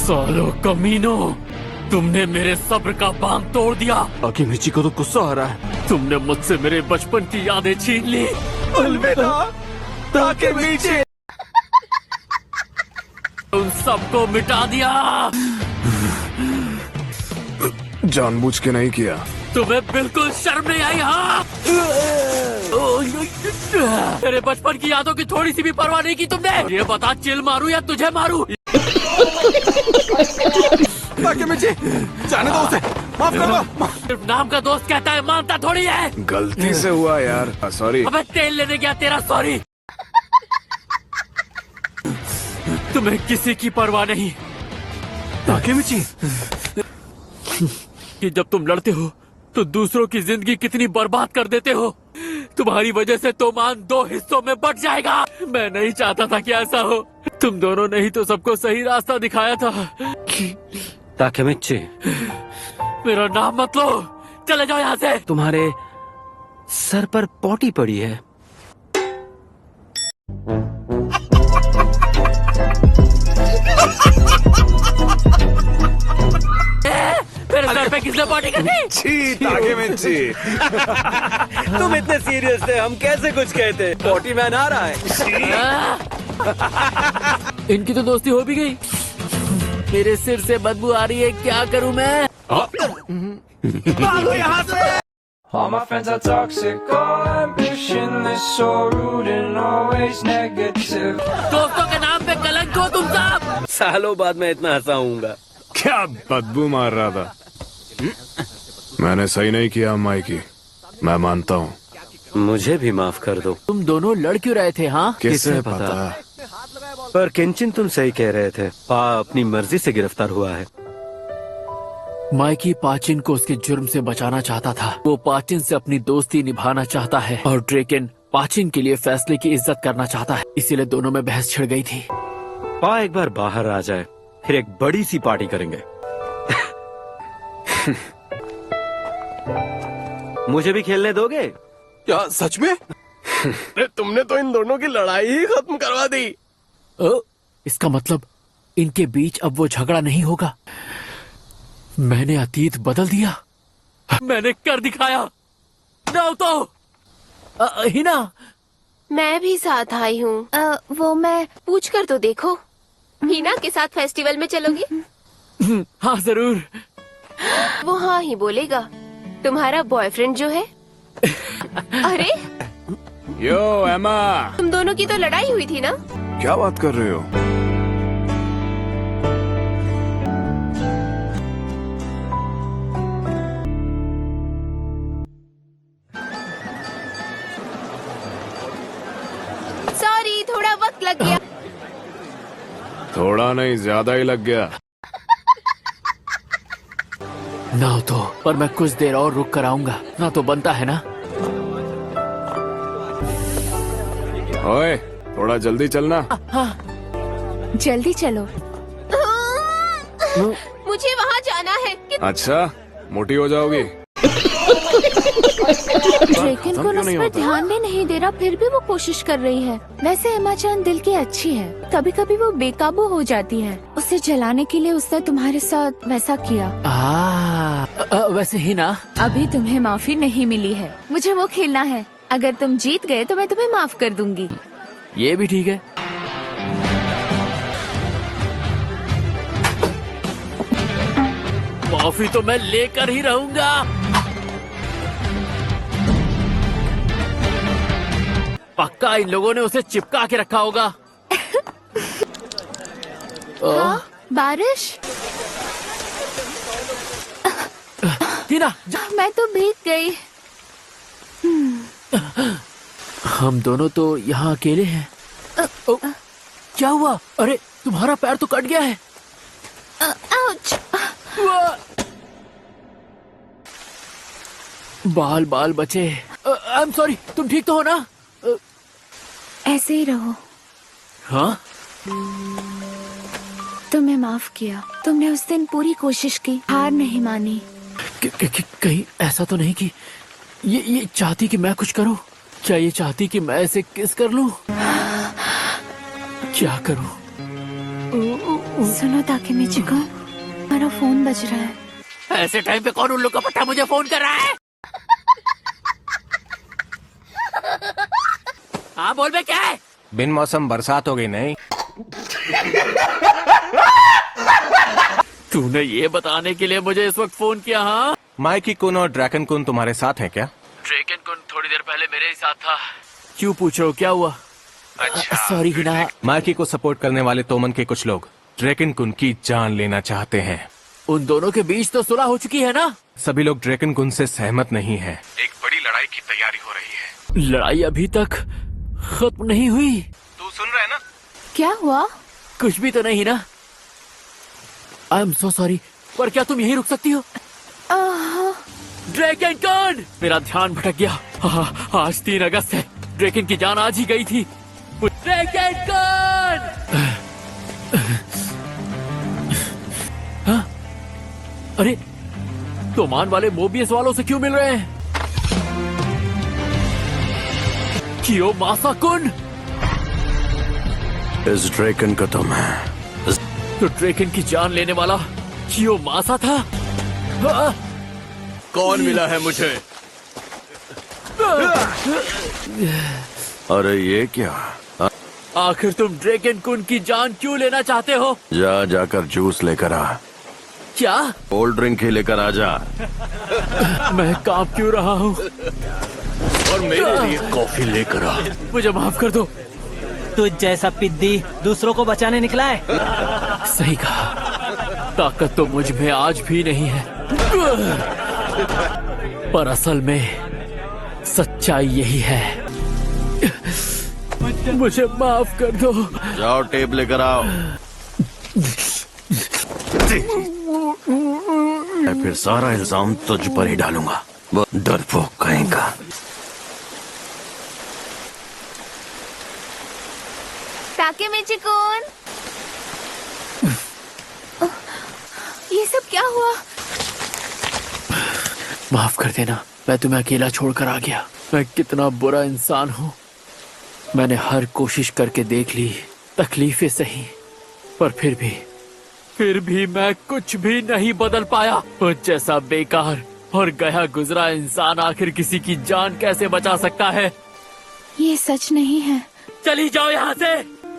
सालो कमीनो, तुमने मेरे सब्र का बांध तोड़ दिया। ताकेमिची को तो गुस्सा आ रहा है। तुमने मुझसे मेरे बचपन की यादें छीन ली। अलविदा ताकेमिची। उन सबको मिटा दिया। जानबूझ के नहीं किया। तुम्हें बिल्कुल शर्म नहीं आई? हाँ, मेरे बचपन की यादों की थोड़ी सी भी परवाह नहीं की तुमने। ये बता, चिल मारूं या तुझे मारूं? ताकेमिची, जाने दो उसे, माफ कर दो। सिर्फ नाम का दोस्त कहता है, मानता थोड़ी है। गलती से हुआ यार, सॉरी। अबे तेल लेने गया, तेरा सॉरी। तुम्हें किसी की परवाह नहीं। ताकेमिची, कि जब तुम लड़ते हो तो दूसरों की जिंदगी कितनी बर्बाद कर देते हो। तुम्हारी वजह से तोमान 2 हिस्सों में बट जाएगा। मैं नहीं चाहता था कि ऐसा हो। तुम दोनों ने ही तो सबको सही रास्ता दिखाया था। ताकेमिची, मेरा नाम मत लो, चले जाओ यहाँ से। तुम्हारे सर पर पोटी पड़ी है। मेरे सर पे किसने पार्टी कर दी? छी ताकेमिची। तुम इतने सीरियस थे, हम कैसे कुछ कहते। पोटी मैन आ रहा है। इनकी तो दोस्ती हो भी गई। मेरे सिर से बदबू आ रही है, क्या करूं मैं? भागो यहाँ से। All my friends are toxic, all ambitionless, so rude and always negative. दोस्तों के नाम पे कलंक हो तुम सब। सालों बाद मैं इतना हंसाऊंगा। क्या बदबू मार रहा था। मैंने सही नहीं किया माइकी, मैं मानता हूँ। मुझे भी माफ कर दो। तुम दोनों लड़ क्यों रहे थे? हाँ, किससे पता? पर केंचिन, तुम सही कह रहे थे। पा अपनी मर्जी से गिरफ्तार हुआ है। माइकी पाचिन को उसके जुर्म से बचाना चाहता था। वो पाचिन से अपनी दोस्ती निभाना चाहता है और ड्रेकन पाचिन के लिए फैसले की इज्जत करना चाहता है। इसीलिए दोनों में बहस छिड़ गई थी। पा एक बार बाहर आ जाए, फिर एक बड़ी सी पार्टी करेंगे। मुझे भी खेलने दोगे? क्या सच में? तुमने तो इन दोनों की लड़ाई ही खत्म करवा दी। इसका मतलब इनके बीच अब वो झगड़ा नहीं होगा। मैंने अतीत बदल दिया, मैंने कर दिखाया। तो हिना, मैं भी साथ आई हूँ। वो मैं पूछ कर तो देखो। हिना के साथ फेस्टिवल में चलोगी? हाँ जरूर। वो हाँ ही बोलेगा। तुम्हारा बॉयफ्रेंड जो है। अरे यो एमा, तुम दोनों की तो लड़ाई हुई थी ना? क्या बात कर रहे हो? सॉरी, थोड़ा वक्त लग गया। थोड़ा नहीं, ज्यादा ही लग गया। ना हो तो, पर मैं कुछ देर और रुक कर आऊंगा। ना तो बनता है ना। ओए, थोड़ा जल्दी चलना। जल्दी चलो। मुझे वहाँ जाना है। अच्छा, मोटी हो जाओगी। ड्रेकन को उस पर ध्यान भी नहीं दे रहा, फिर भी वो कोशिश कर रही है। वैसे एमा-चान दिल की अच्छी है, कभी कभी वो बेकाबू हो जाती है। उसे जलाने के लिए उसने तुम्हारे साथ वैसा किया। वैसे ही ना, अभी तुम्हें माफी नहीं मिली है। मुझे वो खेलना है। अगर तुम जीत गए तो मैं तुम्हें माफ कर दूंगी। ये भी ठीक है। माफी तो मैं लेकर ही रहूंगा। पक्का इन लोगों ने उसे चिपका के रखा होगा। हाँ, बारिश। हिना, मैं तो भीग गई। हम दोनों तो यहाँ अकेले हैं। क्या हुआ? अरे तुम्हारा पैर तो कट गया है। आउच। बाल बाल बचे। आई एम सॉरी, तुम ठीक तो हो ना? ऐसे ही रहो। हाँ, तुम्हें माफ किया। तुमने उस दिन पूरी कोशिश की, हार नहीं मानी। कहीं ऐसा तो नहीं कि ये चाहती कि मैं कुछ करूं? क्या ये चाहती कि मैं इसे किस कर लूं? क्या करूं? सुनो ताकेमिची को, मेरा फोन बज रहा है। ऐसे टाइम पे कौन उल्लू का पट्टा मुझे फोन कर रहा है? हाँ बोल बे, क्या है? बिन मौसम बरसात हो गई नहीं। तूने ये बताने के लिए मुझे इस वक्त फोन किया? हाँ, माइकी कुन और ड्रैकन कुन तुम्हारे साथ हैं क्या? ड्रैकन कुन थोड़ी देर पहले मेरे ही साथ था। क्यों पूछ रहे हो, क्या हुआ? अच्छा, सॉरी हिना। माइकी को सपोर्ट करने वाले तोमन के कुछ लोग ड्रैकन कुन की जान लेना चाहते हैं। उन दोनों के बीच तो सुलह हो चुकी है ना? सभी लोग ड्रैकन कुन से सहमत नहीं हैं। एक बड़ी लड़ाई की तैयारी हो रही है। लड़ाई अभी तक खत्म नहीं हुई। तू सुन रहा है ना? क्या हुआ? कुछ भी तो नहीं ना? आई एम सो सॉरी, पर क्या तुम यहीं रुक सकती हो? ड्रैकन कुन! मेरा ध्यान भटक गया। हाँ, आज 3 अगस्त है। ड्रैकन की जान आज ही गई थी। ड्रैकन कुन! हाँ? अरे, तोमान वाले मोबियस वालों से क्यों मिल रहे हैं? कियोमासा कुन! इस ड्रैकन का तुम है। तो ड्रैकन की जान लेने वाला कियोमासा था? हाँ? कौन मिला है मुझे? अरे ये क्या? आखिर तुम ड्रैकन कुन की जान क्यों लेना चाहते हो? जाकर जूस लेकर आ। क्या? कोल्ड ड्रिंक ही लेकर आ जा। मैं कांप क्यों रहा हूँ? और मेरे लिए कॉफी लेकर आ। मुझे माफ कर दो। तुझ जैसा पिद्दी दूसरों को बचाने निकला है। सही कहा, ताकत तो मुझ में आज भी नहीं है, पर असल में सच्चाई यही है। मुझे माफ कर दो। जाओ टेप लेकर आओ। मैं फिर सारा इल्जाम तुझ पर ही डालूंगा, वो डरपोक कहेगा। ताकेमिची कुन, ये सब क्या हुआ? माफ कर देना, मैं तुम्हें अकेला छोड़कर आ गया। मैं कितना बुरा इंसान हूँ। मैंने हर कोशिश करके देख ली, तकलीफें सही, पर फिर भी मैं कुछ भी नहीं बदल पाया। मुझ जैसा बेकार और गया गुजरा इंसान आखिर किसी की जान कैसे बचा सकता है? ये सच नहीं है। चली जाओ यहाँ से।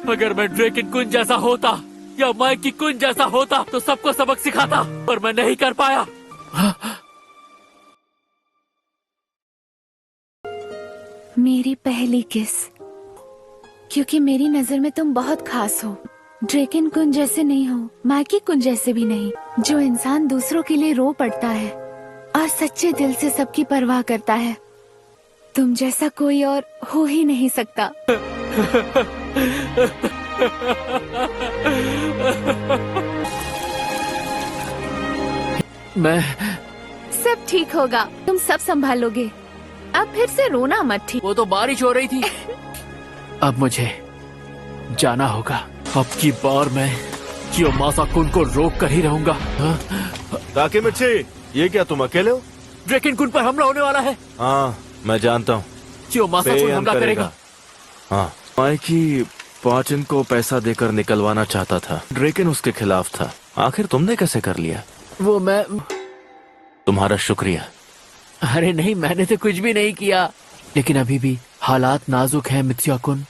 अगर मैं ड्रैकन कुन जैसा होता या माइकी कुन जैसा होता तो सबको सबक सिखाता, पर मैं नहीं कर पाया। मेरी पहली किस, क्योंकि मेरी नजर में तुम बहुत खास हो। ड्रैकन कुन जैसे नहीं हो, माइकी कुन जैसे भी नहीं। जो इंसान दूसरों के लिए रो पड़ता है और सच्चे दिल से सबकी परवाह करता है, तुम जैसा कोई और हो ही नहीं सकता। मैं सब ठीक होगा, तुम सब संभालोगे। अब फिर से रोना मत, ठीक? वो तो बारिश हो रही थी। अब मुझे जाना होगा। अब की बार मैं कियोमासा कुन को रोक कर ही रहूंगा। ताकेमिची, ये क्या तुम अकेले हो? ड्रैकन कुन पर हमला होने वाला है। हाँ, मैं जानता हूँ। कियोमासा कुन हमला करेगा। हाँ, माइकी पाचिन को पैसा देकर निकलवाना चाहता था। ड्रैकन उसके खिलाफ था। आखिर तुमने कैसे कर लिया? वो मैं तुम्हारा शुक्रिया। अरे नहीं, मैंने तो कुछ भी नहीं किया। लेकिन अभी भी हालात नाजुक हैं मित्सुया कुन।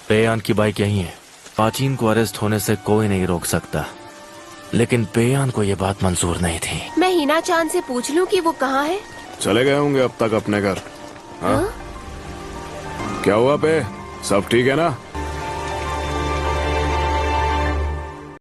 पेयान की बाइक यही है। पाचिन को अरेस्ट होने से कोई नहीं रोक सकता, लेकिन पेयान को ये बात मंजूर नहीं थी। मैं हिना चांद से पूछ लूं कि वो कहाँ है? चले गए होंगे अब तक अपने घर। हाँ? क्या हुआ पे? सब ठीक है ना?